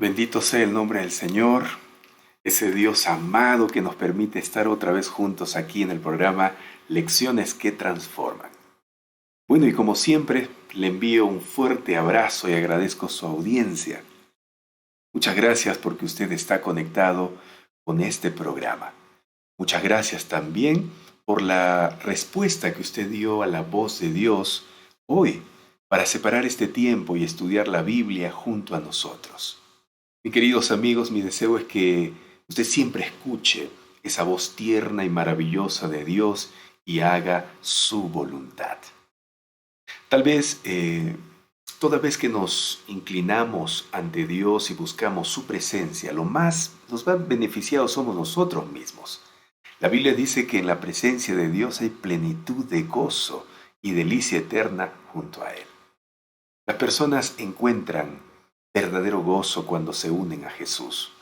Bendito sea el nombre del Señor, ese Dios amado que nos permite estar otra vez juntos aquí en el programa Lecciones que Transforman. Bueno, y como siempre, le envío un fuerte abrazo y agradezco su audiencia. Muchas gracias porque usted está conectado con este programa. Muchas gracias también por la respuesta que usted dio a la voz de Dios hoy para separar este tiempo y estudiar la Biblia junto a nosotros. Mis queridos amigos, mi deseo es que usted siempre escuche esa voz tierna y maravillosa de Dios y haga su voluntad. Tal vez toda vez que nos inclinamos ante Dios y buscamos su presencia, los más beneficiados somos nosotros mismos. La Biblia dice que en la presencia de Dios hay plenitud de gozo y delicia eterna junto a Él. Las personas encuentran verdadero gozo cuando se unen a Jesús,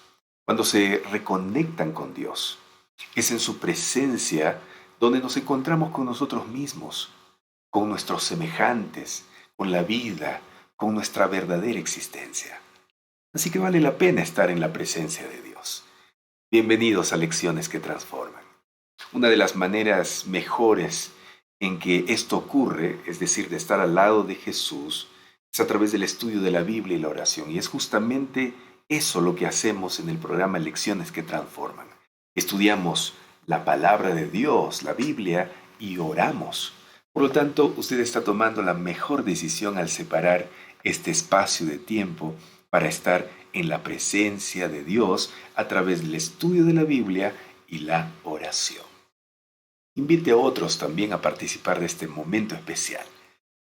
cuando se reconectan con Dios. Es en su presencia donde nos encontramos con nosotros mismos, con nuestros semejantes, con la vida, con nuestra verdadera existencia. Así que vale la pena estar en la presencia de Dios. Bienvenidos a Lecciones que Transforman. Una de las maneras mejores en que esto ocurre, es decir, de estar al lado de Jesús, es a través del estudio de la Biblia y la oración. Y es justamente eso lo que hacemos en el programa Lecciones que Transforman. Estudiamos la palabra de Dios, la Biblia, y oramos. Por lo tanto, usted está tomando la mejor decisión al separar este espacio de tiempo para estar en la presencia de Dios a través del estudio de la Biblia y la oración. Invite a otros también a participar de este momento especial.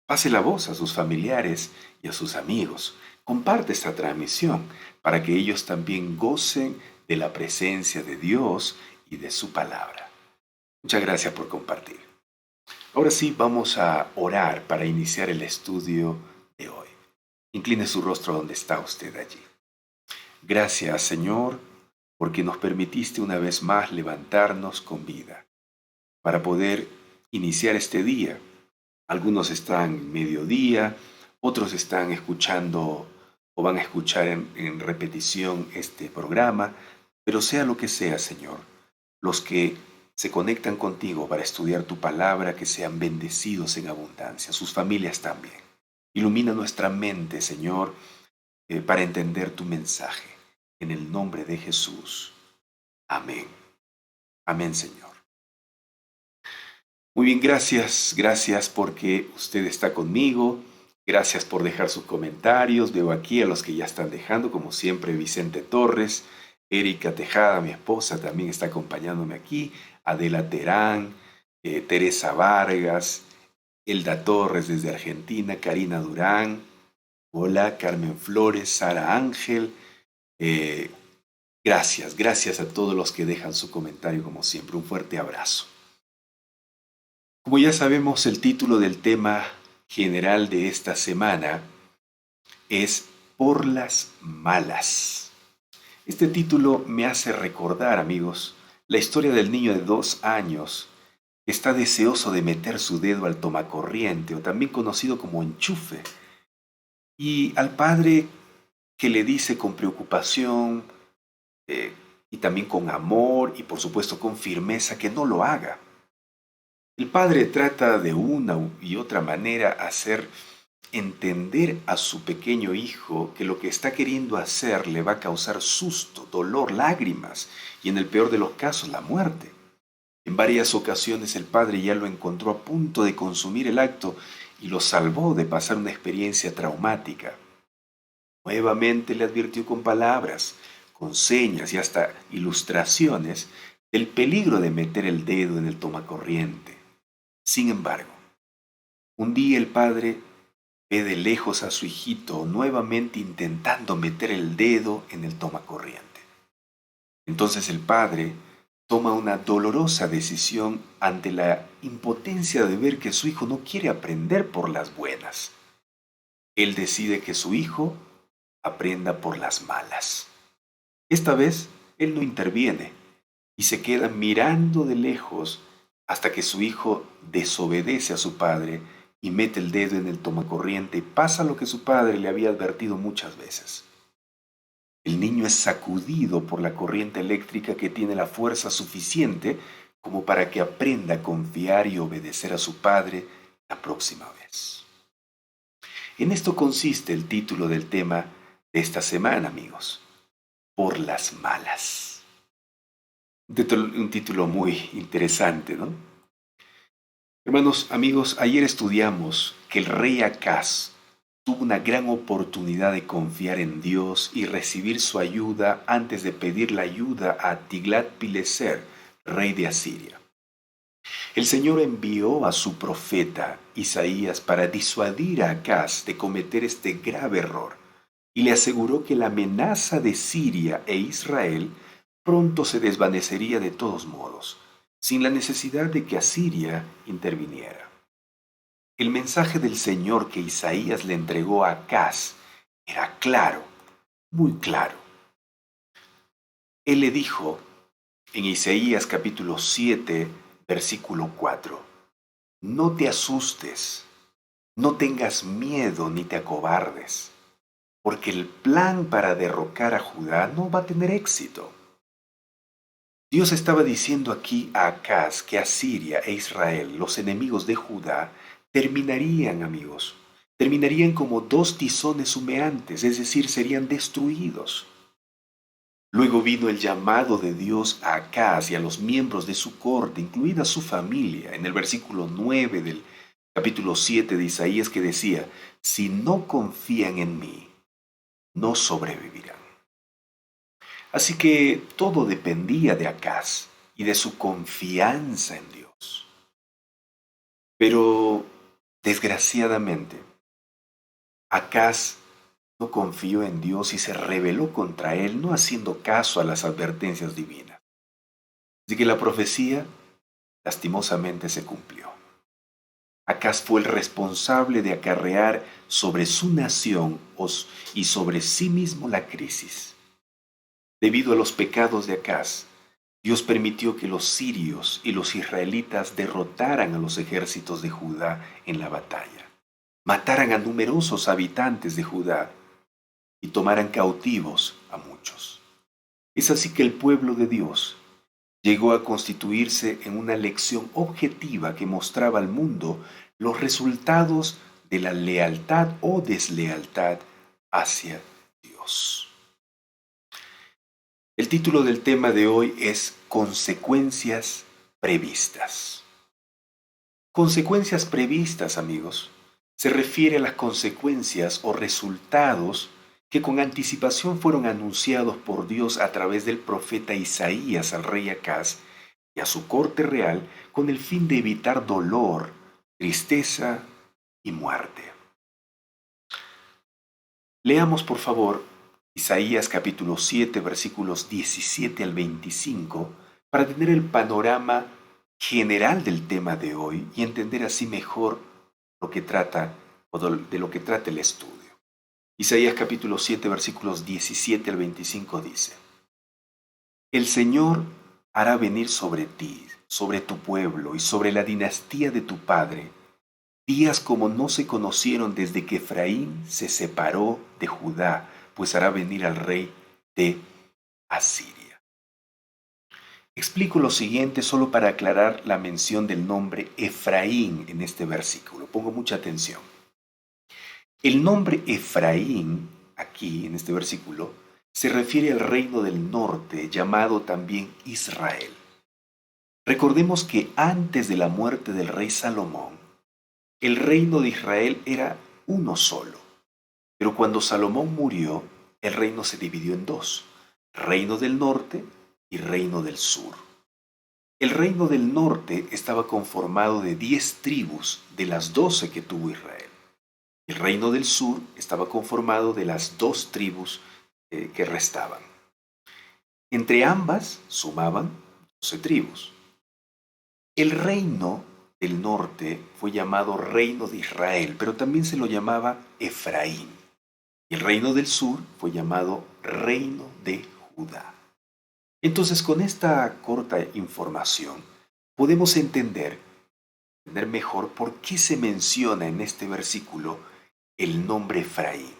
Pase la voz a sus familiares y a sus amigos. Comparte esta transmisión para que ellos también gocen de la presencia de Dios y de su palabra. Muchas gracias por compartir. Ahora sí, vamos a orar para iniciar el estudio de hoy. Incline su rostro donde está usted allí. Gracias, Señor, porque nos permitiste una vez más levantarnos con vida para poder iniciar este día. Algunos están en mediodía, otros están escuchando o van a escuchar en repetición este programa, pero sea lo que sea, Señor, los que se conectan contigo para estudiar tu palabra, que sean bendecidos en abundancia, sus familias también. Ilumina nuestra mente, Señor, para entender tu mensaje. En el nombre de Jesús. Amén. Amén, Señor. Muy bien, gracias porque usted está conmigo. Gracias por dejar sus comentarios. Veo aquí a los que ya están dejando, como siempre, Vicente Torres, Erika Tejada, mi esposa, también está acompañándome aquí. Adela Terán, Teresa Vargas, Elda Torres desde Argentina, Karina Durán, hola, Carmen Flores, Sara Ángel. Gracias a todos los que dejan su comentario como siempre. Un fuerte abrazo. Como ya sabemos, el título del tema general de esta semana es Por las malas. Este título me hace recordar, amigos, la historia del niño de 2 años que está deseoso de meter su dedo al tomacorriente, o también conocido como enchufe, y al padre que le dice con preocupación y también con amor y por supuesto con firmeza que no lo haga. El padre trata de una y otra manera hacer entender a su pequeño hijo que lo que está queriendo hacer le va a causar susto, dolor, lágrimas y en el peor de los casos la muerte. En varias ocasiones el padre ya lo encontró a punto de consumir el acto y lo salvó de pasar una experiencia traumática. Nuevamente le advirtió con palabras, con señas y hasta ilustraciones del peligro de meter el dedo en el tomacorriente. Sin embargo, un día el padre ve de lejos a su hijito nuevamente intentando meter el dedo en el tomacorriente. Entonces el padre toma una dolorosa decisión ante la impotencia de ver que su hijo no quiere aprender por las buenas. Él decide que su hijo aprenda por las malas. Esta vez él no interviene y se queda mirando de lejos hasta que su hijo desobedece a su padre y mete el dedo en el tomacorriente y pasa lo que su padre le había advertido muchas veces. El niño es sacudido por la corriente eléctrica que tiene la fuerza suficiente como para que aprenda a confiar y obedecer a su padre la próxima vez. En esto consiste el título del tema de esta semana, amigos. Por las malas. Un título muy interesante, ¿no? Hermanos, amigos, ayer estudiamos que el rey Acaz tuvo una gran oportunidad de confiar en Dios y recibir su ayuda antes de pedir la ayuda a Tiglat-Pileser, rey de Asiria. El Señor envió a su profeta Isaías para disuadir a Acaz de cometer este grave error y le aseguró que la amenaza de Siria e Israel pronto se desvanecería de todos modos, sin la necesidad de que Asiria interviniera. El mensaje del Señor que Isaías le entregó a Acaz era claro, muy claro. Él le dijo en Isaías capítulo 7, versículo 4, no te asustes, no tengas miedo ni te acobardes, porque el plan para derrocar a Judá no va a tener éxito. Dios estaba diciendo aquí a Acaz que Asiria e Israel, los enemigos de Judá, terminarían, amigos, terminarían como dos tizones humeantes, es decir, serían destruidos. Luego vino el llamado de Dios a Acaz y a los miembros de su corte, incluida su familia, en el versículo 9 del capítulo 7 de Isaías, que decía, si no confían en mí, no sobrevivirán. Así que todo dependía de Acaz y de su confianza en Dios. Pero, desgraciadamente, Acaz no confió en Dios y se rebeló contra él, no haciendo caso a las advertencias divinas. Así que la profecía, lastimosamente, se cumplió. Acaz fue el responsable de acarrear sobre su nación y sobre sí mismo la crisis. Debido a los pecados de Acaz, Dios permitió que los sirios y los israelitas derrotaran a los ejércitos de Judá en la batalla, mataran a numerosos habitantes de Judá y tomaran cautivos a muchos. Es así que el pueblo de Dios llegó a constituirse en una lección objetiva que mostraba al mundo los resultados de la lealtad o deslealtad hacia Dios. El título del tema de hoy es Consecuencias previstas. Consecuencias previstas, amigos, se refiere a las consecuencias o resultados que con anticipación fueron anunciados por Dios a través del profeta Isaías al rey Acaz y a su corte real con el fin de evitar dolor, tristeza y muerte. Leamos, por favor, Isaías capítulo 7, versículos 17 al 25, para tener el panorama general del tema de hoy y entender así mejor lo que trata o de lo que trata el estudio. Isaías capítulo 7, versículos 17 al 25 dice, el Señor hará venir sobre ti, sobre tu pueblo y sobre la dinastía de tu padre, días como no se conocieron desde que Efraín se separó de Judá, pues hará venir al rey de Asiria. Explico lo siguiente solo para aclarar la mención del nombre Efraín en este versículo. Pongo mucha atención. El nombre Efraín, aquí en este versículo, se refiere al reino del norte, llamado también Israel. Recordemos que antes de la muerte del rey Salomón, el reino de Israel era uno solo. Pero cuando Salomón murió, el reino se dividió en dos, reino del norte y reino del sur. El reino del norte estaba conformado de 10 tribus de las 12 que tuvo Israel. El reino del sur estaba conformado de las 2 tribus que restaban. Entre ambas sumaban 12 tribus. El reino del norte fue llamado reino de Israel, pero también se lo llamaba Efraín. Y el reino del sur fue llamado reino de Judá. Entonces, con esta corta información, podemos entender mejor por qué se menciona en este versículo el nombre Efraín.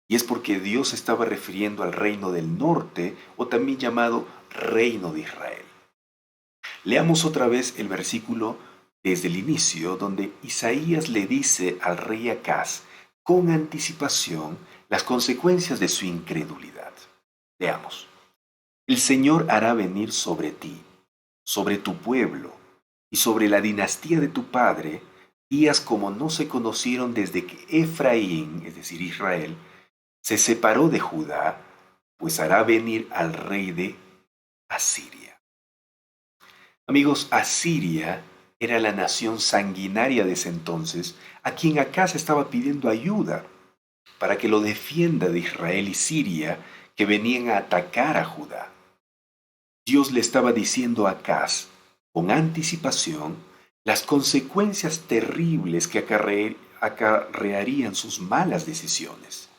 Y es porque Dios estaba refiriendo al reino del norte, o también llamado reino de Israel. Leamos otra vez el versículo desde el inicio, donde Isaías le dice al rey Acaz con anticipación las consecuencias de su incredulidad. Veamos. El Señor hará venir sobre ti, sobre tu pueblo y sobre la dinastía de tu padre, días como no se conocieron desde que Efraín, es decir, Israel, se separó de Judá, pues hará venir al rey de Asiria. Amigos, Asiria era la nación sanguinaria de ese entonces, a quien Acaz estaba pidiendo ayuda para que lo defienda de Israel y Siria, que venían a atacar a Judá. Dios le estaba diciendo a Acaz, con anticipación, las consecuencias terribles que acarrearían sus malas decisiones.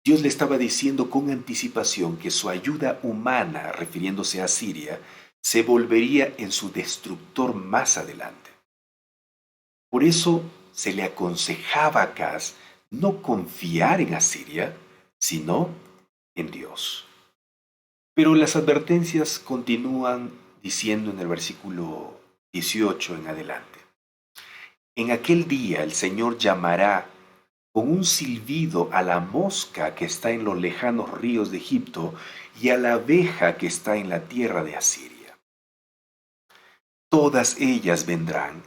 Dios le estaba diciendo con anticipación que su ayuda humana, refiriéndose a Siria, se volvería en su destructor más adelante. Por eso se le aconsejaba a Acaz no confiar en Asiria, sino en Dios. Pero las advertencias continúan diciendo en el versículo 18 en adelante. En aquel día el Señor llamará con un silbido a la mosca que está en los lejanos ríos de Egipto y a la abeja que está en la tierra de Asiria. Todas ellas vendrán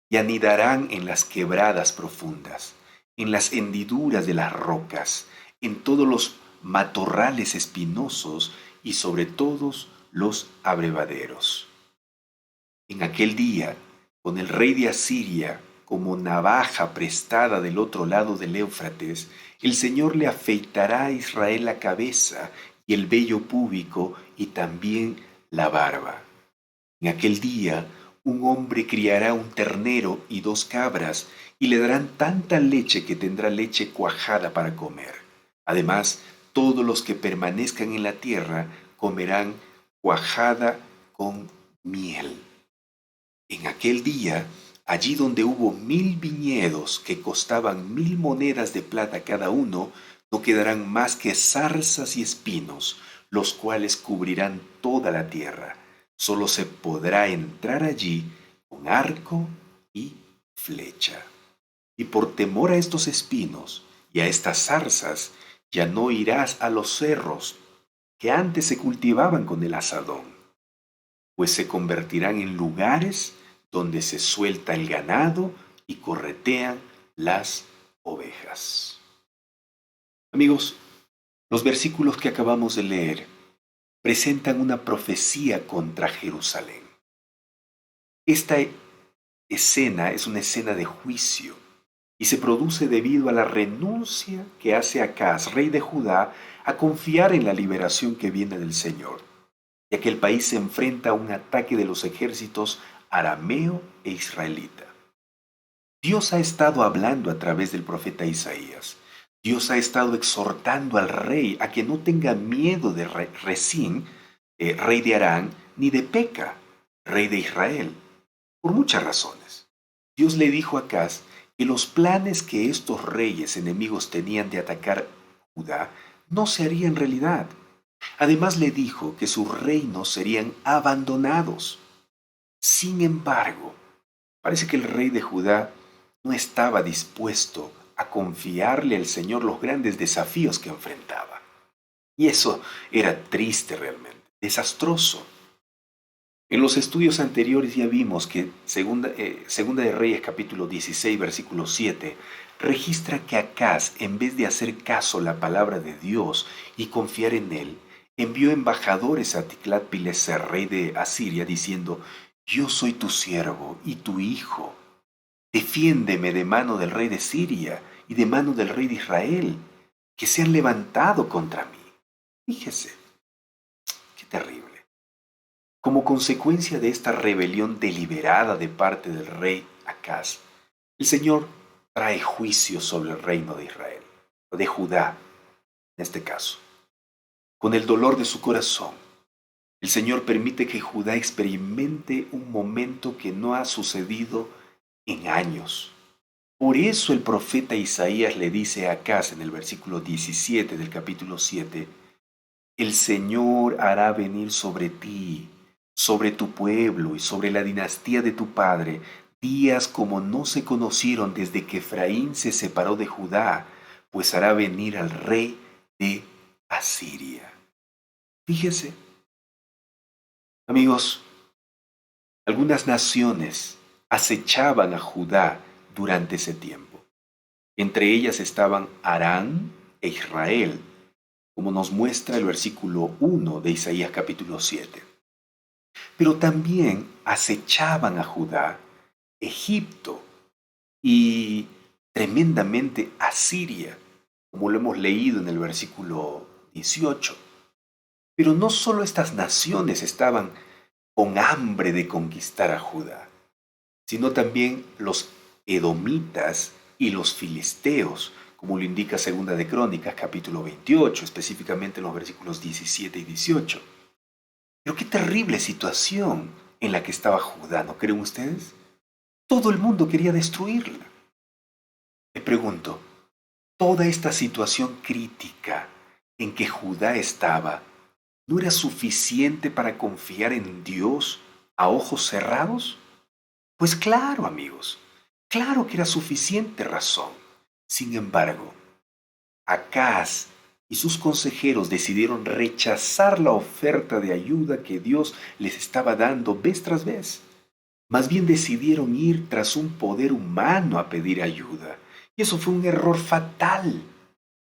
y anidarán en las quebradas profundas, en las hendiduras de las rocas, en todos los matorrales espinosos y sobre todos los abrevaderos. En aquel día, con el rey de Asiria como navaja prestada del otro lado del Éufrates, el Señor le afeitará a Israel la cabeza y el vello púbico y también la barba. En aquel día, un hombre criará un ternero y 2 cabras, y le darán tanta leche que tendrá leche cuajada para comer. Además, todos los que permanezcan en la tierra comerán cuajada con miel. En aquel día, allí donde hubo 1000 viñedos que costaban 1000 monedas de plata cada uno, no quedarán más que zarzas y espinos, los cuales cubrirán toda la tierra. Solo se podrá entrar allí con arco y flecha. Y por temor a estos espinos y a estas zarzas, ya no irás a los cerros que antes se cultivaban con el azadón, pues se convertirán en lugares donde se suelta el ganado y corretean las ovejas. Amigos, los versículos que acabamos de leer presentan una profecía contra Jerusalén. Esta escena es una escena de juicio y se produce debido a la renuncia que hace Acaz, rey de Judá, a confiar en la liberación que viene del Señor, ya que el país se enfrenta a un ataque de los ejércitos arameo e israelita. Dios ha estado hablando a través del profeta Isaías. Dios ha estado exhortando al rey a que no tenga miedo de Resín, rey de Arán, ni de Peca, rey de Israel, por muchas razones. Dios le dijo a Acaz que los planes que estos reyes enemigos tenían de atacar Judá no se harían realidad. Además le dijo que sus reinos serían abandonados. Sin embargo, parece que el rey de Judá no estaba dispuesto a confiarle al Señor los grandes desafíos que enfrentaba. Y eso era triste realmente, desastroso. En los estudios anteriores ya vimos que Segunda de Reyes capítulo 16 versículo 7 registra que Acaz, en vez de hacer caso a la palabra de Dios y confiar en él, envió embajadores a Tiglat-Pileser, rey de Asiria, diciendo: yo soy tu siervo y tu hijo. Defiéndeme de mano del rey de Siria y de mano del rey de Israel, que se han levantado contra mí. Fíjese, qué terrible. Como consecuencia de esta rebelión deliberada de parte del rey Acaz, el Señor trae juicio sobre el reino de Israel, o de Judá en este caso. Con el dolor de su corazón, el Señor permite que Judá experimente un momento que no ha sucedido en años. Por eso el profeta Isaías le dice a Acaz en el versículo 17 del capítulo 7, el Señor hará venir sobre ti, sobre tu pueblo y sobre la dinastía de tu padre, días como no se conocieron desde que Efraín se separó de Judá, pues hará venir al rey de Asiria. Fíjese, amigos, Algunas naciones acechaban a Judá durante ese tiempo. Entre ellas estaban Aram e Israel, como nos muestra el versículo 1 de Isaías capítulo 7. Pero también acechaban a Judá Egipto y tremendamente Asiria, como lo hemos leído en el versículo 18. Pero no solo estas naciones estaban con hambre de conquistar a Judá, sino también los edomitas y los filisteos, como lo indica Segunda de Crónicas, capítulo 28, específicamente en los versículos 17 y 18. Pero qué terrible situación en la que estaba Judá, ¿no creen ustedes? Todo el mundo quería destruirla. Me pregunto, ¿toda esta situación crítica en que Judá estaba no era suficiente para confiar en Dios a ojos cerrados? Pues claro, amigos, claro que era suficiente razón. Sin embargo, Acaz y sus consejeros decidieron rechazar la oferta de ayuda que Dios les estaba dando vez tras vez. Más bien decidieron ir tras un poder humano a pedir ayuda. Y eso fue un error fatal,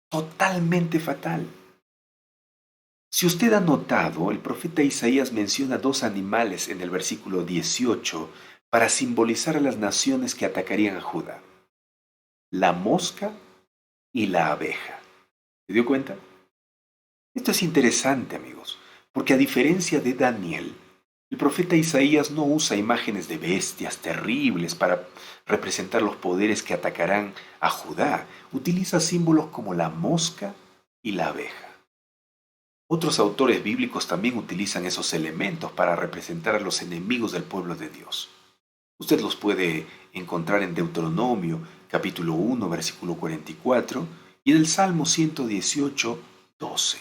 totalmente fatal. Si usted ha notado, el profeta Isaías menciona dos animales en el versículo 18 para simbolizar a las naciones que atacarían a Judá: la mosca y la abeja. ¿Se dio cuenta? Esto es interesante, amigos, porque a diferencia de Daniel, el profeta Isaías no usa imágenes de bestias terribles para representar los poderes que atacarán a Judá. Utiliza símbolos como la mosca y la abeja. Otros autores bíblicos también utilizan esos elementos para representar a los enemigos del pueblo de Dios. Usted los puede encontrar en Deuteronomio capítulo 1, versículo 44 y en el Salmo 118, 12.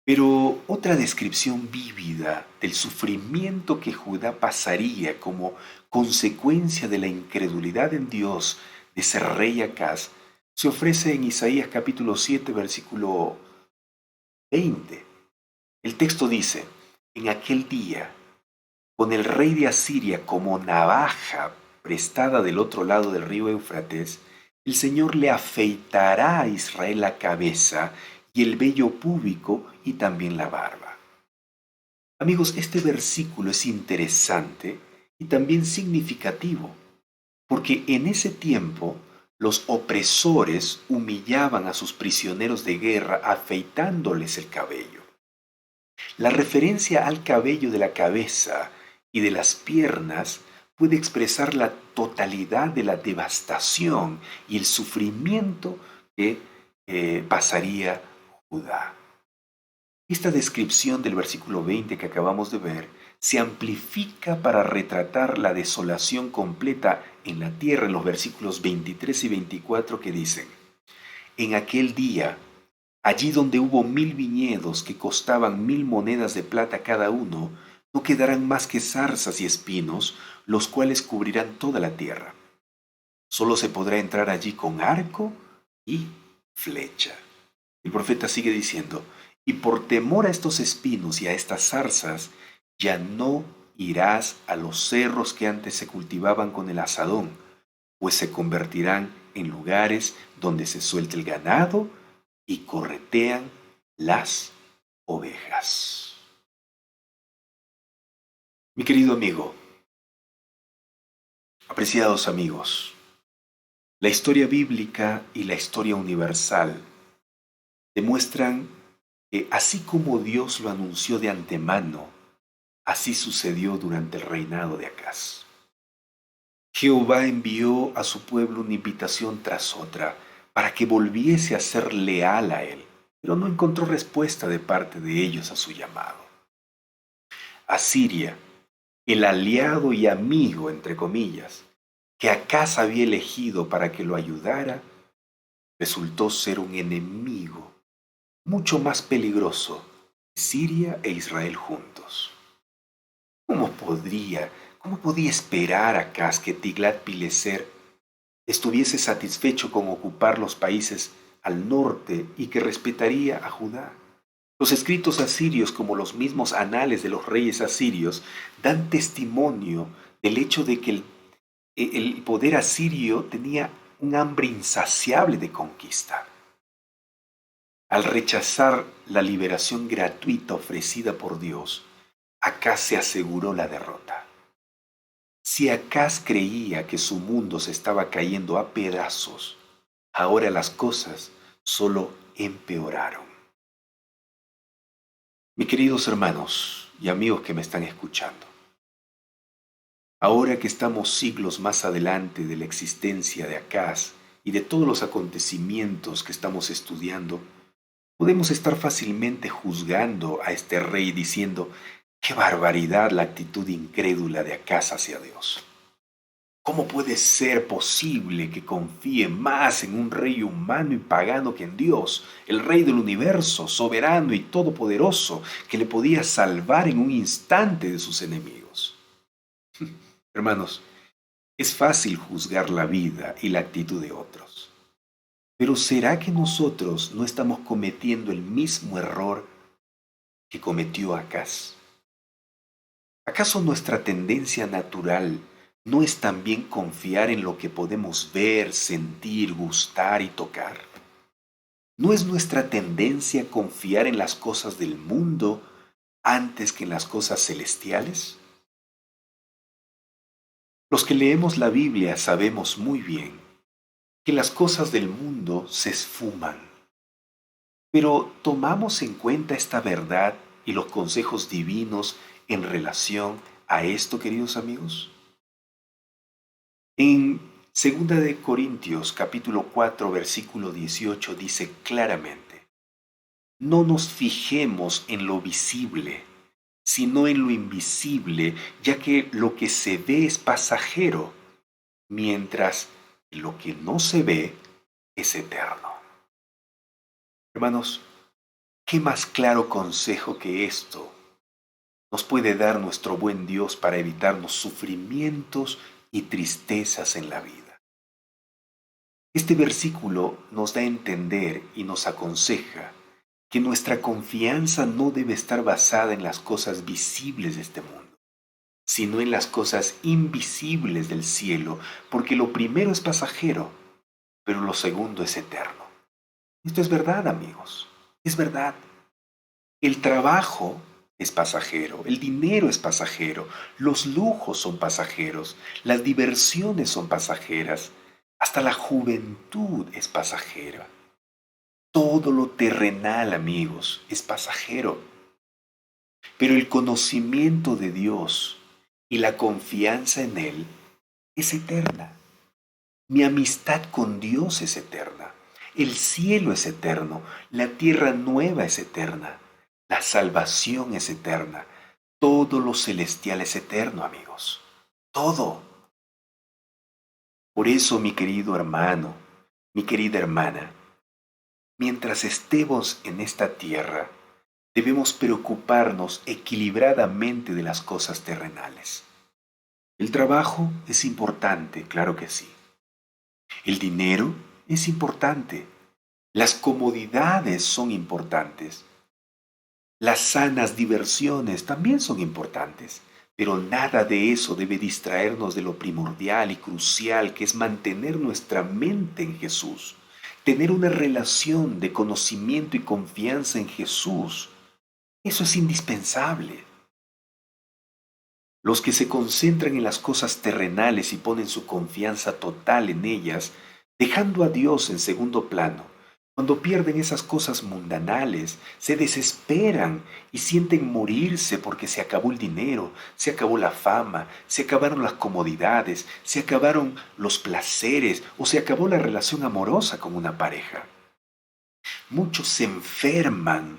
Pero otra descripción vívida del sufrimiento que Judá pasaría como consecuencia de la incredulidad en Dios de ese rey Acaz se ofrece en Isaías capítulo 7, versículo 20. El texto dice: en aquel día, con el rey de Asiria como navaja prestada del otro lado del río Éufrates, el Señor le afeitará a Israel la cabeza y el vello púbico y también la barba. Amigos, este versículo es interesante y también significativo, porque en ese tiempo los opresores humillaban a sus prisioneros de guerra afeitándoles el cabello. La referencia al cabello de la cabeza y de las piernas puede expresar la totalidad de la devastación y el sufrimiento que pasaría Judá. Esta descripción del versículo 20 que acabamos de ver se amplifica para retratar la desolación completa en la tierra en los versículos 23 y 24 que dicen: en aquel día, allí donde hubo 1000 viñedos que costaban 1000 monedas de plata cada uno, no quedarán más que zarzas y espinos, los cuales cubrirán toda la tierra. Solo se podrá entrar allí con arco y flecha. El profeta sigue diciendo: y por temor a estos espinos y a estas zarzas, ya no irás a los cerros que antes se cultivaban con el azadón, pues se convertirán en lugares donde se suelta el ganado y corretean las ovejas. Mi querido amigo, apreciados amigos, la historia bíblica y la historia universal demuestran que así como Dios lo anunció de antemano, así sucedió durante el reinado de Acaz. Jehová envió a su pueblo una invitación tras otra para que volviese a ser leal a él, pero no encontró respuesta de parte de ellos a su llamado. Asiria, el aliado y amigo, entre comillas, que Acaz había elegido para que lo ayudara, resultó ser un enemigo mucho más peligroso que Siria e Israel juntos. ¿Cómo podía esperar Acaz que Tiglat-Pileser estuviese satisfecho con ocupar los países al norte y que respetaría a Judá? Los escritos asirios, como los mismos anales de los reyes asirios, dan testimonio del hecho de que el poder asirio tenía un hambre insaciable de conquista. Al rechazar la liberación gratuita ofrecida por Dios, Acaz se aseguró la derrota. Si Acaz creía que su mundo se estaba cayendo a pedazos, ahora las cosas solo empeoraron. Mis queridos hermanos y amigos que me están escuchando, ahora que estamos siglos más adelante de la existencia de Acaz y de todos los acontecimientos que estamos estudiando, podemos estar fácilmente juzgando a este rey diciendo, qué barbaridad la actitud incrédula de Acaz hacia Dios. ¿Cómo puede ser posible que confíe más en un rey humano y pagano que en Dios, el rey del universo, soberano y todopoderoso, que le podía salvar en un instante de sus enemigos? Hermanos, es fácil juzgar la vida y la actitud de otros, pero ¿será que nosotros no estamos cometiendo el mismo error que cometió Acaz? ¿Acaso nuestra tendencia natural no es también confiar en lo que podemos ver, sentir, gustar y tocar? ¿No es nuestra tendencia confiar en las cosas del mundo antes que en las cosas celestiales? Los que leemos la Biblia sabemos muy bien que las cosas del mundo se esfuman, pero ¿tomamos en cuenta esta verdad y los consejos divinos en relación a esto, queridos amigos? En 2 de Corintios capítulo 4 versículo 18 dice claramente, no nos fijemos en lo visible, sino en lo invisible, ya que lo que se ve es pasajero, mientras lo que no se ve es eterno. Hermanos, ¿qué más claro consejo que esto nos puede dar nuestro buen Dios para evitarnos sufrimientos y tristezas en la vida? Este versículo nos da a entender y nos aconseja que nuestra confianza no debe estar basada en las cosas visibles de este mundo, sino en las cosas invisibles del cielo, porque lo primero es pasajero, pero lo segundo es eterno. Esto es verdad, amigos, es verdad. El trabajo es pasajero, el dinero es pasajero, los lujos son pasajeros, las diversiones son pasajeras, hasta la juventud es pasajera. Todo lo terrenal, amigos, es pasajero. Pero el conocimiento de Dios y la confianza en Él es eterna. Mi amistad con Dios es eterna. El cielo es eterno. La tierra nueva es eterna. La salvación es eterna. Todo lo celestial es eterno, amigos. Todo. Por eso, mi querido hermano, mi querida hermana, mientras estemos en esta tierra, debemos preocuparnos equilibradamente de las cosas terrenales. El trabajo es importante, claro que sí. El dinero es importante. Las comodidades son importantes. Las sanas diversiones también son importantes. Pero nada de eso debe distraernos de lo primordial y crucial que es mantener nuestra mente en Jesús. Tener una relación de conocimiento y confianza en Jesús. Eso es indispensable. Los que se concentran en las cosas terrenales y ponen su confianza total en ellas, dejando a Dios en segundo plano, cuando pierden esas cosas mundanales, se desesperan y sienten morirse porque se acabó el dinero, se acabó la fama, se acabaron las comodidades, se acabaron los placeres o se acabó la relación amorosa con una pareja. Muchos se enferman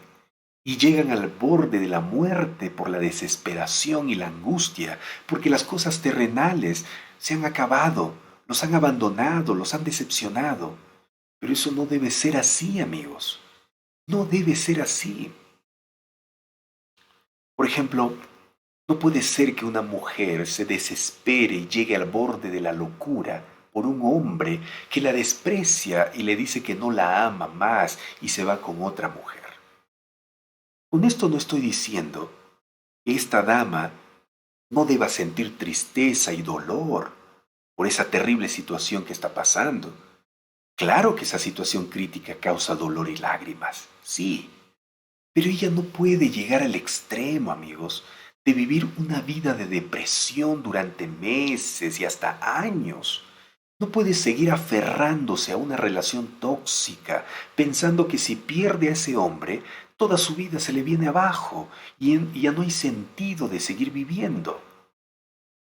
y llegan al borde de la muerte por la desesperación y la angustia, porque las cosas terrenales se han acabado, los han abandonado, los han decepcionado. Pero eso no debe ser así, amigos. No debe ser así. Por ejemplo, no puede ser que una mujer se desespere y llegue al borde de la locura por un hombre que la desprecia y le dice que no la ama más y se va con otra mujer. Con esto no estoy diciendo que esta dama no deba sentir tristeza y dolor por esa terrible situación que está pasando. Claro que esa situación crítica causa dolor y lágrimas, sí, pero ella no puede llegar al extremo, amigos, de vivir una vida de depresión durante meses y hasta años. No puede seguir aferrándose a una relación tóxica, pensando que si pierde a ese hombre, toda su vida se le viene abajo y ya no hay sentido de seguir viviendo.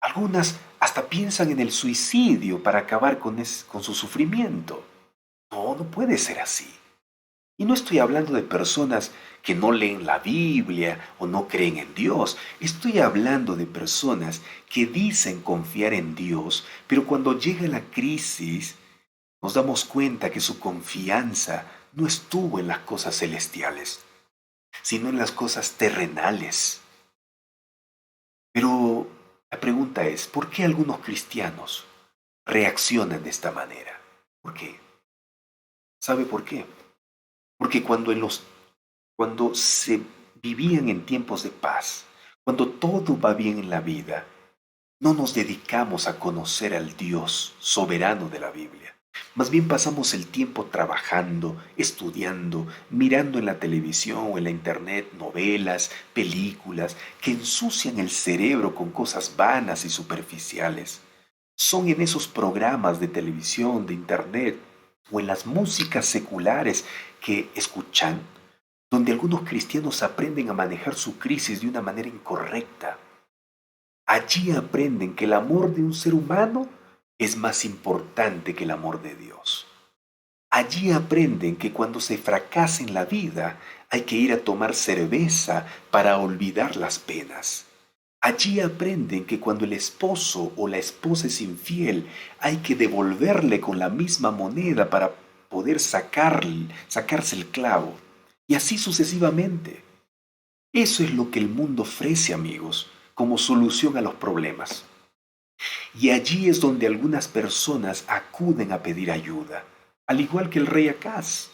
Algunas hasta piensan en el suicidio para acabar con su sufrimiento. No, no puede ser así. Y no estoy hablando de personas que no leen la Biblia o no creen en Dios. Estoy hablando de personas que dicen confiar en Dios, pero cuando llega la crisis nos damos cuenta que su confianza no estuvo en las cosas celestiales, sino en las cosas terrenales. Pero la pregunta es, ¿por qué algunos cristianos reaccionan de esta manera? ¿Por qué? ¿Sabe por qué? Porque cuando se vivían en tiempos de paz, cuando todo va bien en la vida, no nos dedicamos a conocer al Dios soberano de la Biblia. Más bien pasamos el tiempo trabajando, estudiando, mirando en la televisión o en la internet novelas, películas que ensucian el cerebro con cosas vanas y superficiales. Son en esos programas de televisión, de internet o en las músicas seculares que escuchan donde algunos cristianos aprenden a manejar su crisis de una manera incorrecta. Allí aprenden que el amor de un ser humano es más importante que el amor de Dios. Allí aprenden que cuando se fracasa en la vida hay que ir a tomar cerveza para olvidar las penas. Allí aprenden que cuando el esposo o la esposa es infiel hay que devolverle con la misma moneda para poder sacarse el clavo. Y así sucesivamente. Eso es lo que el mundo ofrece, amigos, como solución a los problemas. Y allí es donde algunas personas acuden a pedir ayuda, al igual que el rey Acaz.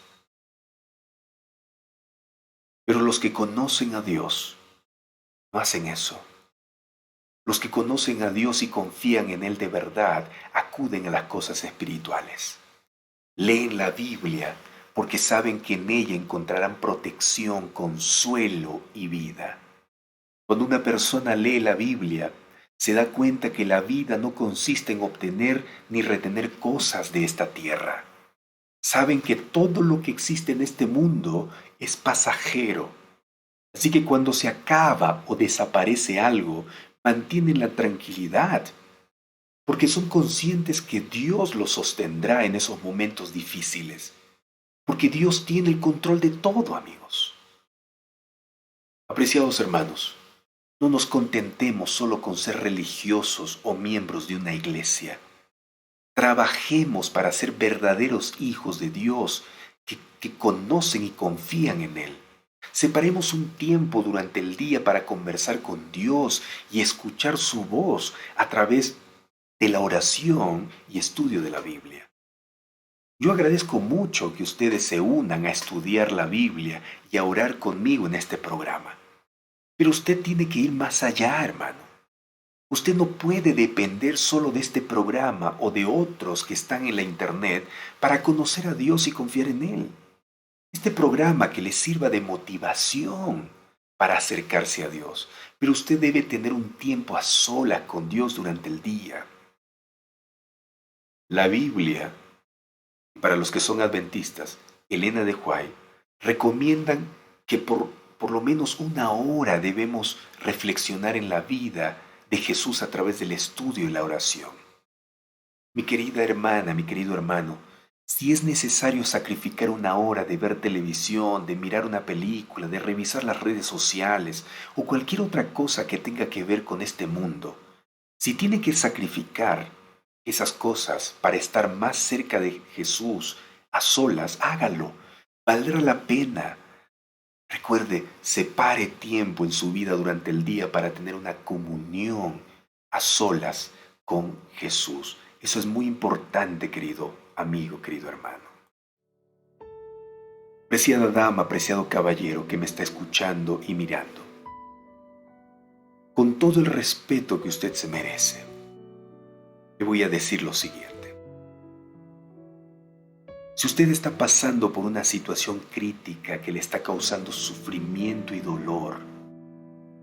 Pero los que conocen a Dios no hacen eso. Los que conocen a Dios y confían en Él de verdad acuden a las cosas espirituales. Leen la Biblia porque saben que en ella encontrarán protección, consuelo y vida. Cuando una persona lee la Biblia, se da cuenta que la vida no consiste en obtener ni retener cosas de esta tierra. Saben que todo lo que existe en este mundo es pasajero. Así que cuando se acaba o desaparece algo, mantienen la tranquilidad, porque son conscientes que Dios los sostendrá en esos momentos difíciles, porque Dios tiene el control de todo, amigos. Apreciados hermanos, no nos contentemos solo con ser religiosos o miembros de una iglesia. Trabajemos para ser verdaderos hijos de Dios que conocen y confían en Él. Separemos un tiempo durante el día para conversar con Dios y escuchar su voz a través de la oración y estudio de la Biblia. Yo agradezco mucho que ustedes se unan a estudiar la Biblia y a orar conmigo en este programa. Pero usted tiene que ir más allá, hermano. Usted no puede depender solo de este programa o de otros que están en la internet para conocer a Dios y confiar en Él. Este programa que le sirva de motivación para acercarse a Dios. Pero usted debe tener un tiempo a solas con Dios durante el día. La Biblia, para los que son adventistas, Elena de White, recomiendan que por lo menos una hora debemos reflexionar en la vida de Jesús a través del estudio y la oración. Mi querida hermana, mi querido hermano, si es necesario sacrificar una hora de ver televisión, de mirar una película, de revisar las redes sociales o cualquier otra cosa que tenga que ver con este mundo, si tiene que sacrificar esas cosas para estar más cerca de Jesús, a solas, hágalo. Valdrá la pena. Recuerde, separe tiempo en su vida durante el día para tener una comunión a solas con Jesús. Eso es muy importante, querido amigo, querido hermano. Apreciada dama, apreciado caballero que me está escuchando y mirando, con todo el respeto que usted se merece, le voy a decir lo siguiente. Si usted está pasando por una situación crítica que le está causando sufrimiento y dolor,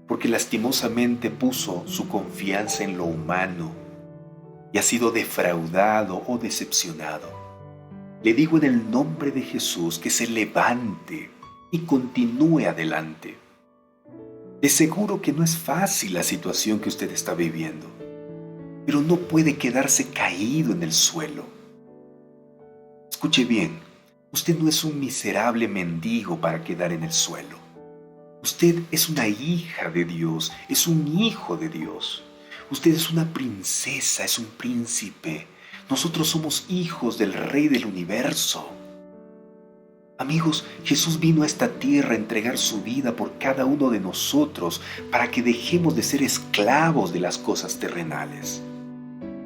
porque lastimosamente puso su confianza en lo humano y ha sido defraudado o decepcionado, le digo en el nombre de Jesús que se levante y continúe adelante. De seguro que no es fácil la situación que usted está viviendo, pero no puede quedarse caído en el suelo. Escuche bien, usted no es un miserable mendigo para quedar en el suelo. Usted es una hija de Dios, es un hijo de Dios. Usted es una princesa, es un príncipe. Nosotros somos hijos del Rey del universo. Amigos, Jesús vino a esta tierra a entregar su vida por cada uno de nosotros para que dejemos de ser esclavos de las cosas terrenales.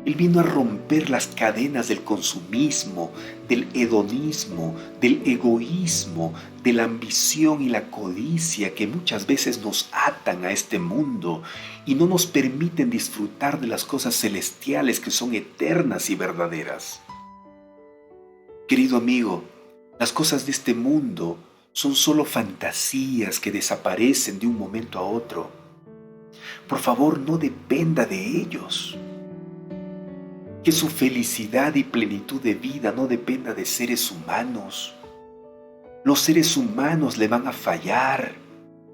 Él vino a romper las cadenas del consumismo, del hedonismo, del egoísmo, de la ambición y la codicia que muchas veces nos atan a este mundo y no nos permiten disfrutar de las cosas celestiales que son eternas y verdaderas. Querido amigo, las cosas de este mundo son solo fantasías que desaparecen de un momento a otro. Por favor, no dependa de ellos. Que su felicidad y plenitud de vida no dependa de seres humanos. Los seres humanos le van a fallar,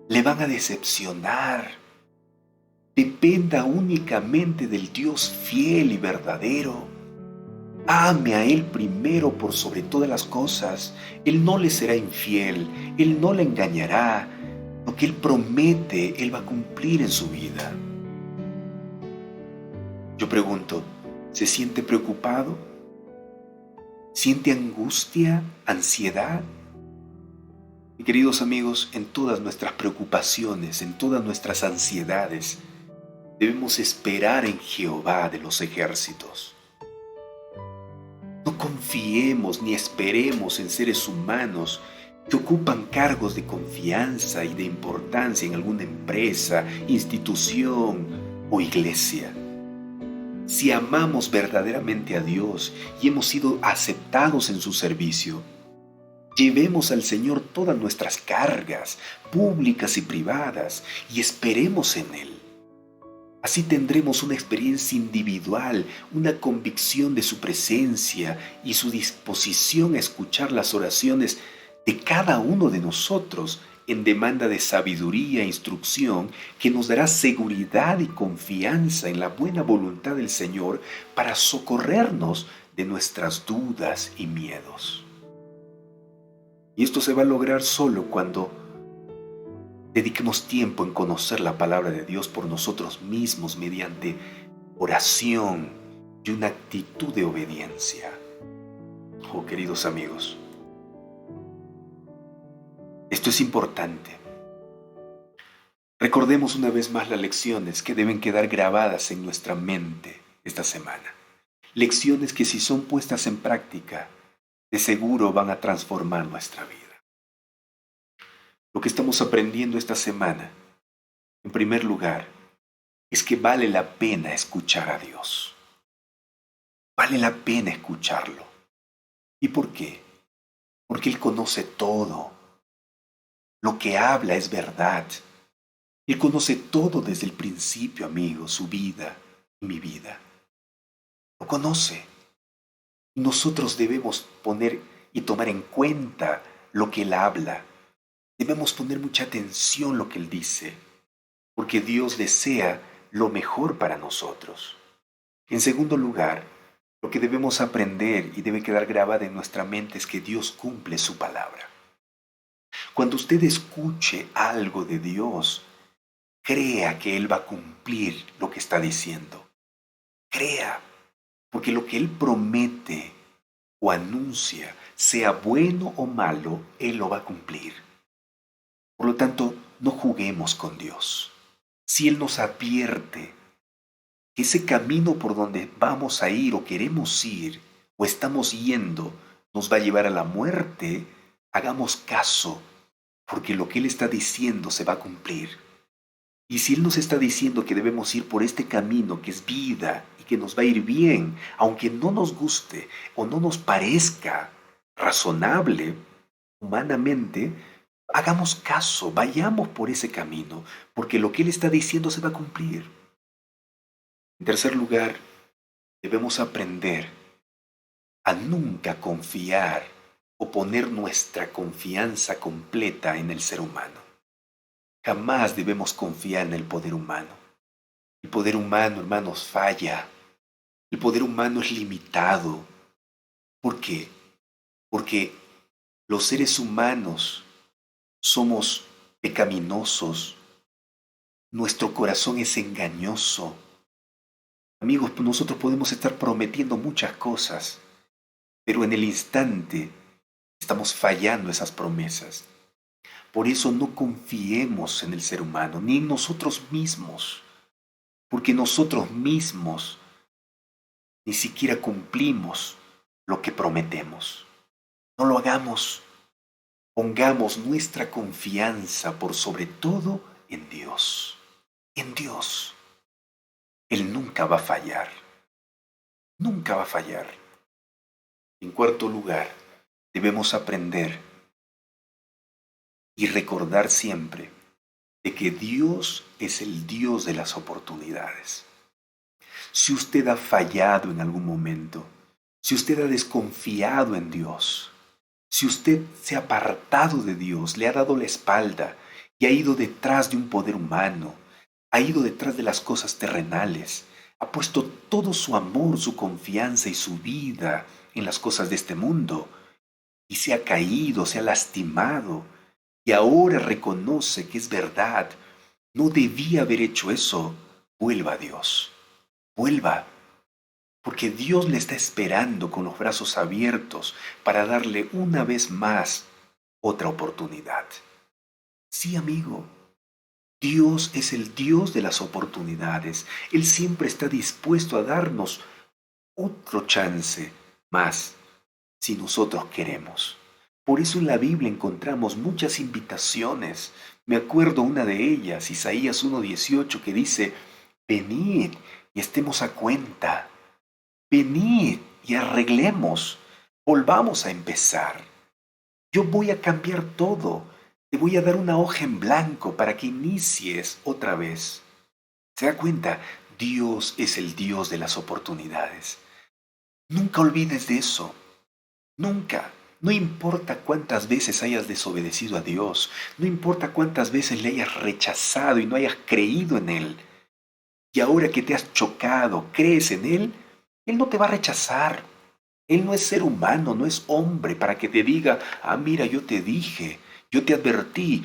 le van a decepcionar. Dependa únicamente del Dios fiel y verdadero. Ame a Él primero por sobre todas las cosas. Él no le será infiel, Él no le engañará. Lo que Él promete, Él va a cumplir en su vida. Yo pregunto, ¿se siente preocupado? ¿Siente angustia, ansiedad? Y queridos amigos, en todas nuestras preocupaciones, en todas nuestras ansiedades, debemos esperar en Jehová de los ejércitos. No confiemos ni esperemos en seres humanos que ocupan cargos de confianza y de importancia en alguna empresa, institución o iglesia. Si amamos verdaderamente a Dios y hemos sido aceptados en su servicio, llevemos al Señor todas nuestras cargas, públicas y privadas, y esperemos en Él. Así tendremos una experiencia individual, una convicción de su presencia y su disposición a escuchar las oraciones de cada uno de nosotros en demanda de sabiduría e instrucción que nos dará seguridad y confianza en la buena voluntad del Señor para socorrernos de nuestras dudas y miedos. Y esto se va a lograr solo cuando dediquemos tiempo en conocer la palabra de Dios por nosotros mismos mediante oración y una actitud de obediencia. Oh, queridos amigos, esto es importante. Recordemos una vez más las lecciones que deben quedar grabadas en nuestra mente esta semana. Lecciones que si son puestas en práctica, de seguro van a transformar nuestra vida. Lo que estamos aprendiendo esta semana, en primer lugar, es que vale la pena escuchar a Dios. Vale la pena escucharlo. ¿Y por qué? Porque Él conoce todo. Lo que habla es verdad. Él conoce todo desde el principio, amigo, su vida y mi vida. Lo conoce. Y nosotros debemos poner y tomar en cuenta lo que Él habla. Debemos poner mucha atención a lo que Él dice, porque Dios desea lo mejor para nosotros. En segundo lugar, lo que debemos aprender y debe quedar grabado en nuestra mente es que Dios cumple su palabra. Cuando usted escuche algo de Dios, crea que Él va a cumplir lo que está diciendo. Crea, porque lo que Él promete o anuncia, sea bueno o malo, Él lo va a cumplir. Por lo tanto, no juguemos con Dios. Si Él nos advierte que ese camino por donde vamos a ir o queremos ir o estamos yendo nos va a llevar a la muerte, Hagamos caso, porque lo que Él está diciendo se va a cumplir. Y si Él nos está diciendo que debemos ir por este camino que es vida y que nos va a ir bien, aunque no nos guste o no nos parezca razonable humanamente, hagamos caso, vayamos por ese camino, porque lo que Él está diciendo se va a cumplir. En tercer lugar, debemos aprender a nunca confiar o poner nuestra confianza completa en el ser humano. Jamás debemos confiar en el poder humano. El poder humano, hermanos, falla. El poder humano es limitado. ¿Por qué? Porque los seres humanos somos pecaminosos. Nuestro corazón es engañoso. Amigos, nosotros podemos estar prometiendo muchas cosas, pero en el instante estamos fallando esas promesas. Por eso no confiemos en el ser humano, ni en nosotros mismos, porque nosotros mismos ni siquiera cumplimos lo que prometemos. No lo hagamos. Pongamos nuestra confianza por sobre todo en Dios. En Dios. Él nunca va a fallar. Nunca va a fallar. En cuarto lugar, debemos aprender y recordar siempre de que Dios es el Dios de las oportunidades. Si usted ha fallado en algún momento, si usted ha desconfiado en Dios, si usted se ha apartado de Dios, le ha dado la espalda y ha ido detrás de un poder humano, ha ido detrás de las cosas terrenales, ha puesto todo su amor, su confianza y su vida en las cosas de este mundo, y se ha caído, se ha lastimado, y ahora reconoce que es verdad, no debía haber hecho eso, vuelva a Dios, vuelva, porque Dios le está esperando con los brazos abiertos para darle una vez más otra oportunidad. Sí, amigo, Dios es el Dios de las oportunidades. Él siempre está dispuesto a darnos otro chance más si nosotros queremos. Por eso en la Biblia encontramos muchas invitaciones. Me acuerdo una de ellas, Isaías 1:18, que dice, venid y estemos a cuenta. Venid y arreglemos. Volvamos a empezar. Yo voy a cambiar todo. Te voy a dar una hoja en blanco para que inicies otra vez. ¿Se da cuenta? Dios es el Dios de las oportunidades. Nunca olvides de eso. Nunca. No importa cuántas veces hayas desobedecido a Dios, no importa cuántas veces le hayas rechazado y no hayas creído en Él. Y ahora que te has chocado, crees en Él no te va a rechazar. Él no es ser humano, no es hombre para que te diga, ah, mira, yo te dije, yo te advertí,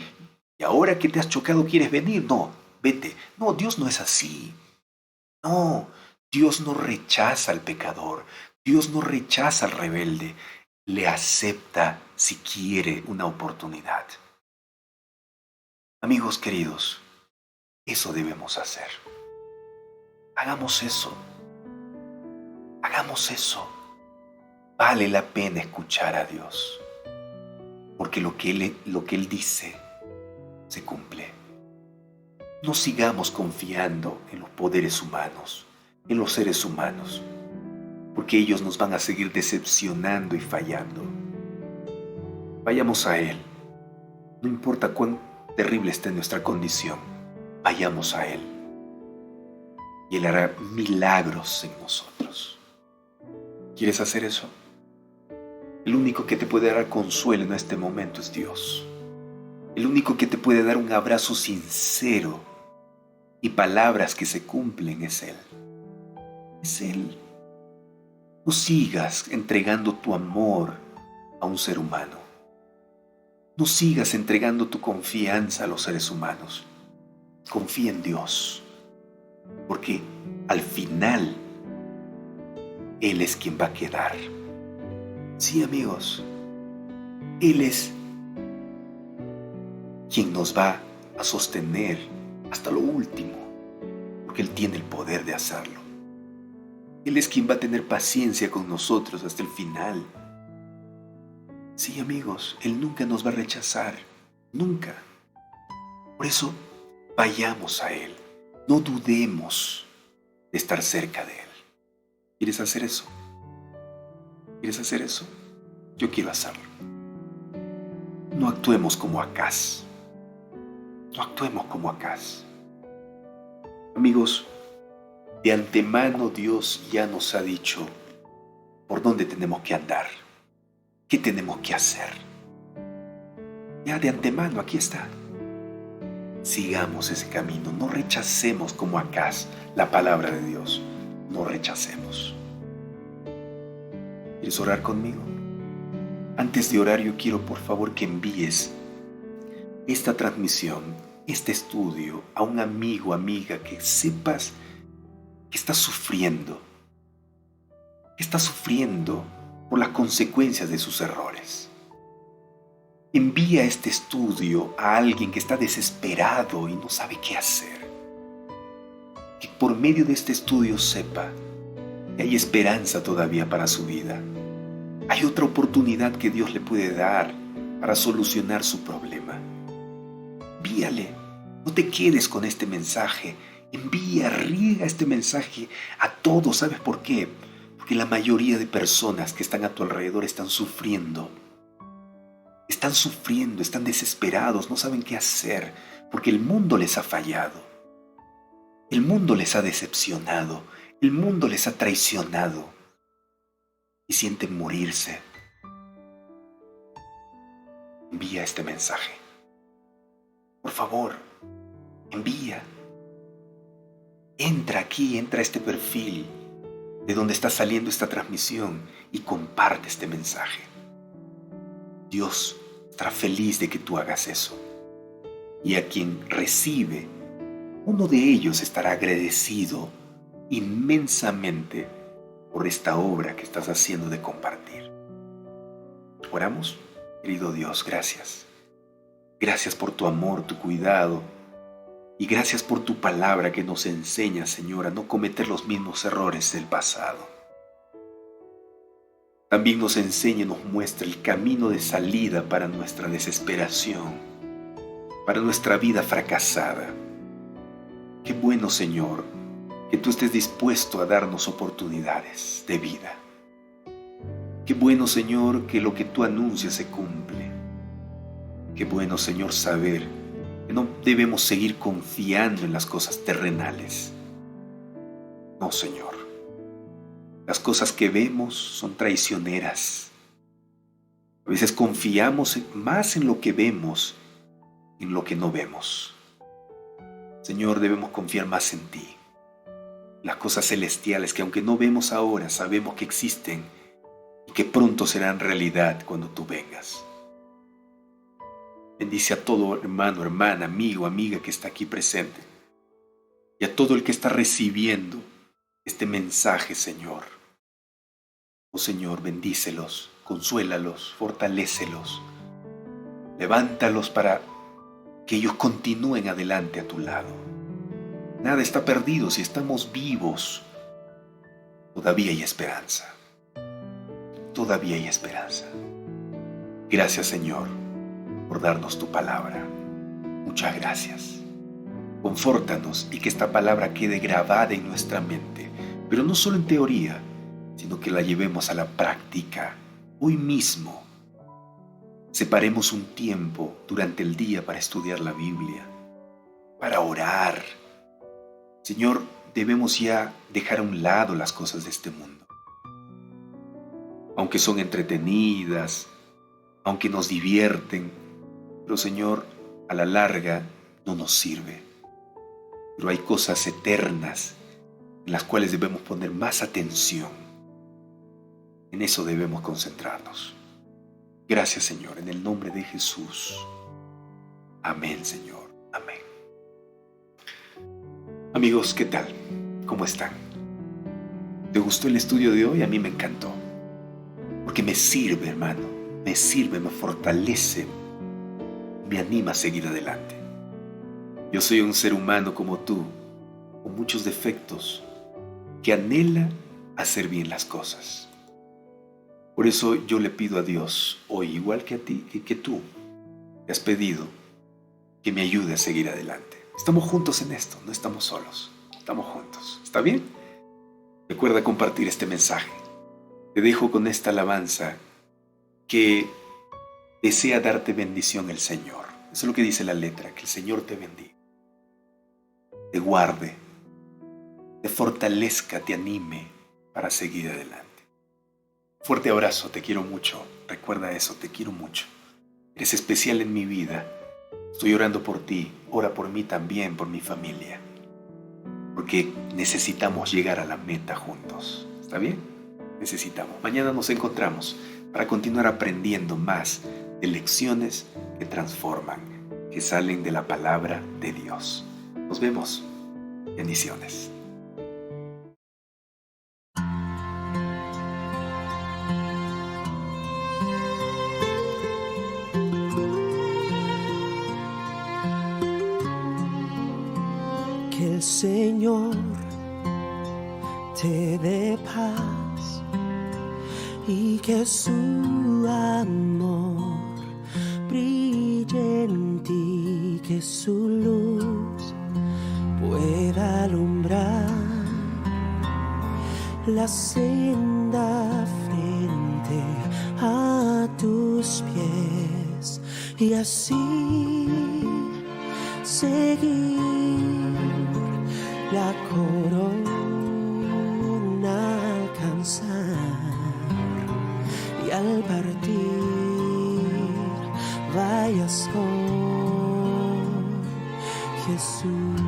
y ahora que te has chocado quieres venir. No, vete. No, Dios no es así. No, Dios no rechaza al pecador, Dios no rechaza al rebelde, le acepta si quiere una oportunidad. Amigos queridos, eso debemos hacer. Hagamos eso. Hagamos eso. Vale la pena escuchar a Dios, porque lo que Él dice se cumple. No sigamos confiando en los poderes humanos, en los seres humanos, porque ellos nos van a seguir decepcionando y fallando. Vayamos a Él. No importa cuán terrible esté nuestra condición, vayamos a Él. Y Él hará milagros en nosotros. ¿Quieres hacer eso? El único que te puede dar consuelo en este momento es Dios. El único que te puede dar un abrazo sincero y palabras que se cumplen es Él. Es Él. No sigas entregando tu amor a un ser humano. No sigas entregando tu confianza a los seres humanos. Confía en Dios, porque al final Él es quien va a quedar. Sí, amigos, Él es quien nos va a sostener hasta lo último, porque Él tiene el poder de hacerlo. Él es quien va a tener paciencia con nosotros hasta el final. Sí, amigos, Él nunca nos va a rechazar, nunca. Por eso, vayamos a Él, no dudemos de estar cerca de Él. ¿Quieres hacer eso? ¿Quieres hacer eso? Yo quiero hacerlo. No actuemos como Acaz. No actuemos como Acaz. Amigos, de antemano Dios ya nos ha dicho por dónde tenemos que andar, qué tenemos que hacer. Ya de antemano aquí está. Sigamos ese camino, no rechacemos como Acaz la palabra de Dios, no rechacemos. ¿Quieres orar conmigo? Antes de orar, yo quiero por favor que envíes esta transmisión, este estudio a un amigo, amiga que sepas que está sufriendo por las consecuencias de sus errores. Envía este estudio a alguien que está desesperado y no sabe qué hacer. Que por medio de este estudio sepa que hay esperanza todavía para su vida. Hay otra oportunidad que Dios le puede dar para solucionar su problema. Envíale, no te quedes con este mensaje. Riega este mensaje a todos. ¿Sabes por qué? Porque la mayoría de personas que están a tu alrededor están sufriendo, están desesperados, no saben qué hacer, porque el mundo les ha fallado, el mundo les ha decepcionado, el mundo les ha traicionado y sienten morirse. Envía este mensaje. Por favor, envía. Entra aquí, entra a este perfil de donde está saliendo esta transmisión y comparte este mensaje. Dios estará feliz de que tú hagas eso. Y a quien recibe, uno de ellos estará agradecido inmensamente por esta obra que estás haciendo de compartir. Oramos. Querido Dios, gracias. Gracias por tu amor, tu cuidado. Y gracias por tu palabra que nos enseña, Señor, a no cometer los mismos errores del pasado. También nos enseña y nos muestra el camino de salida para nuestra desesperación, para nuestra vida fracasada. Qué bueno, Señor, que tú estés dispuesto a darnos oportunidades de vida. Qué bueno, Señor, que lo que tú anuncias se cumple. Qué bueno, Señor, saber que no debemos seguir confiando en las cosas terrenales. No, Señor. Las cosas que vemos son traicioneras. A veces confiamos más en lo que vemos que en lo que no vemos. Señor, debemos confiar más en ti. Las cosas celestiales que aunque no vemos ahora, sabemos que existen y que pronto serán realidad cuando tú vengas. Bendice a todo hermano, hermana, amigo, amiga que está aquí presente y a todo el que está recibiendo este mensaje, Señor. Oh Señor, bendícelos, consuélalos, fortalécelos, levántalos para que ellos continúen adelante a tu lado. Nada está perdido, si estamos vivos, todavía hay esperanza. Todavía hay esperanza. Gracias, Señor, por darnos tu palabra. Muchas gracias. Confórtanos y que esta palabra quede grabada en nuestra mente, pero no solo en teoría, sino que la llevemos a la práctica hoy mismo. Separemos un tiempo durante el día para estudiar la Biblia, para orar. Señor, debemos ya dejar a un lado las cosas de este mundo. Aunque son entretenidas, aunque nos divierten, pero Señor, a la larga no nos sirve. Pero hay cosas eternas en las cuales debemos poner más atención. En eso debemos concentrarnos. Gracias, Señor, en el nombre de Jesús. Amén, Señor. Amén. Amigos, ¿qué tal? ¿Cómo están? ¿Te gustó el estudio de hoy? A mí me encantó. Porque me sirve, hermano. Me sirve, me fortalece. Me anima a seguir adelante. Yo soy un ser humano como tú, con muchos defectos, que anhela hacer bien las cosas. Por eso yo le pido a Dios hoy, igual que a ti, que tú te has pedido, que me ayude a seguir adelante. Estamos juntos en esto, no estamos solos, estamos juntos. ¿Está bien? Recuerda compartir este mensaje. Te dejo con esta alabanza que desea darte bendición el Señor. Eso es lo que dice la letra, que el Señor te bendiga, te guarde, te fortalezca, te anime para seguir adelante. Fuerte abrazo, te quiero mucho. Recuerda eso, te quiero mucho. Eres especial en mi vida. Estoy orando por ti, ora por mí también, por mi familia. Porque necesitamos llegar a la meta juntos. ¿Está bien? Necesitamos. Mañana nos encontramos para continuar aprendiendo más de lecciones que transforman, que salen de la palabra de Dios. Nos vemos. Bendiciones. Que el Señor te dé paz y que su amor brille en ti, que su luz pueda alumbrar la senda frente a tus pies y así seguir la corona alcanzar y al partir vayas con Jesús.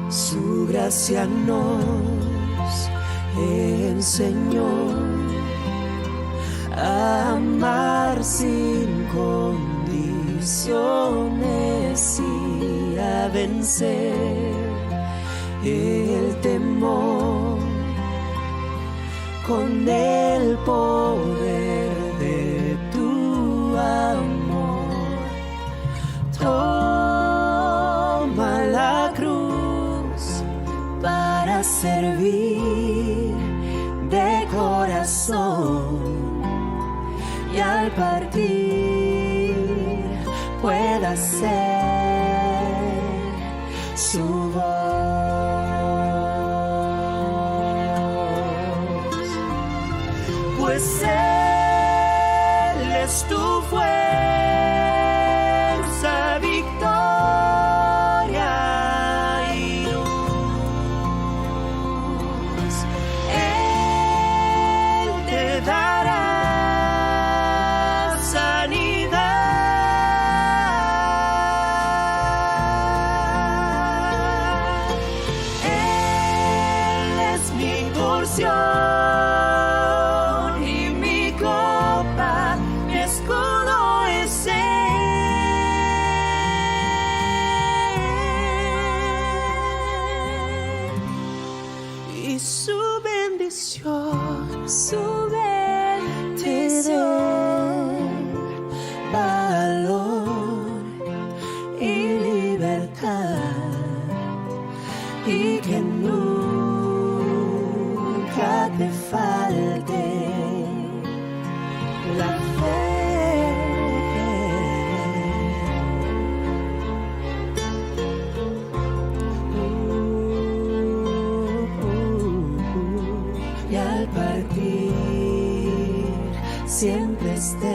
Su gracia nos enseñó a amar sin condiciones y a vencer el temor con el poder de tu amor. Toma la cruz para servir de corazón y al partir pueda ser su voz. Pues Él es tu fuerza, victoria y luz. Él te dará sanidad. Él es mi porción. Y su bendición, te dé valor y libertad, y que nunca te falte la fe. Y al partir siempre esté